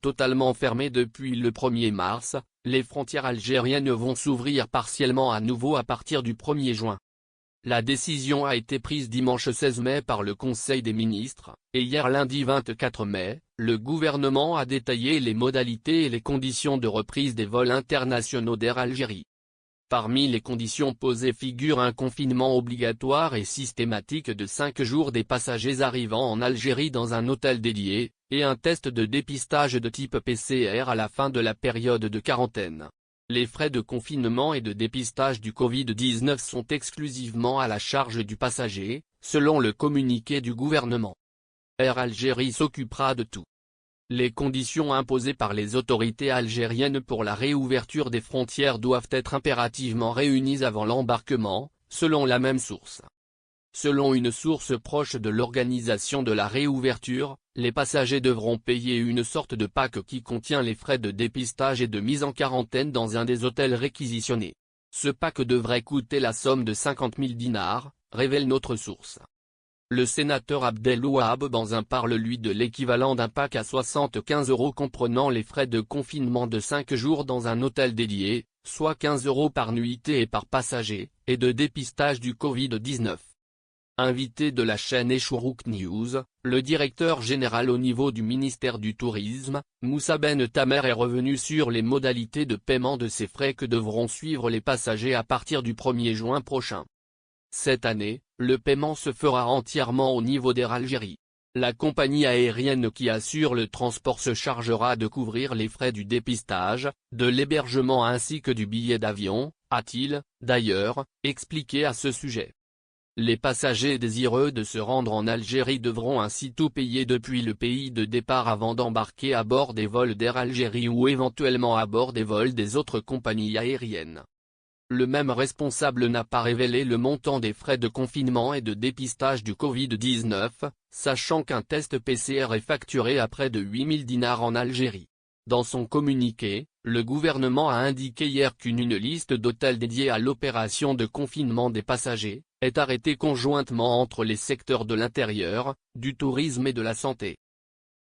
totalement fermées depuis le 1er mars, les frontières algériennes vont s'ouvrir partiellement à nouveau à partir du 1er juin. La décision a été prise dimanche 16 mai par le Conseil des ministres, et hier lundi 24 mai, le gouvernement a détaillé les modalités et les conditions de reprise des vols internationaux d'Air Algérie. Parmi les conditions posées figure un confinement obligatoire et systématique de 5 jours des passagers arrivant en Algérie dans un hôtel dédié, et un test de dépistage de type PCR à la fin de la période de quarantaine. Les frais de confinement et de dépistage du Covid-19 sont exclusivement à la charge du passager, selon le communiqué du gouvernement. Air Algérie s'occupera de tout. Les conditions imposées par les autorités algériennes pour la réouverture des frontières doivent être impérativement réunies avant l'embarquement, selon la même source. Selon une source proche de l'organisation de la réouverture, les passagers devront payer une sorte de pack qui contient les frais de dépistage et de mise en quarantaine dans un des hôtels réquisitionnés. Ce pack devrait coûter la somme de 50 000 dinars, révèle notre source. Le sénateur Abdelouahab Banzin parle lui de l'équivalent d'un pack à 75 € comprenant les frais de confinement de 5 jours dans un hôtel dédié, soit 15 € par nuitée et par passager, et de dépistage du Covid-19. Invité de la chaîne Eshourouk News, le directeur général au niveau du ministère du Tourisme, Moussa Ben Tamer est revenu sur les modalités de paiement de ces frais que devront suivre les passagers à partir du 1er juin prochain. Cette année, le paiement se fera entièrement au niveau d'Air Algérie. La compagnie aérienne qui assure le transport se chargera de couvrir les frais du dépistage, de l'hébergement ainsi que du billet d'avion, a-t-il, d'ailleurs, expliqué à ce sujet. Les passagers désireux de se rendre en Algérie devront ainsi tout payer depuis le pays de départ avant d'embarquer à bord des vols d'Air Algérie ou éventuellement à bord des vols des autres compagnies aériennes. Le même responsable n'a pas révélé le montant des frais de confinement et de dépistage du Covid-19, sachant qu'un test PCR est facturé à près de 8 000 dinars en Algérie. Dans son communiqué, le gouvernement a indiqué hier qu'une liste d'hôtels dédiés à l'opération de confinement des passagers est arrêtée conjointement entre les secteurs de l'intérieur, du tourisme et de la santé.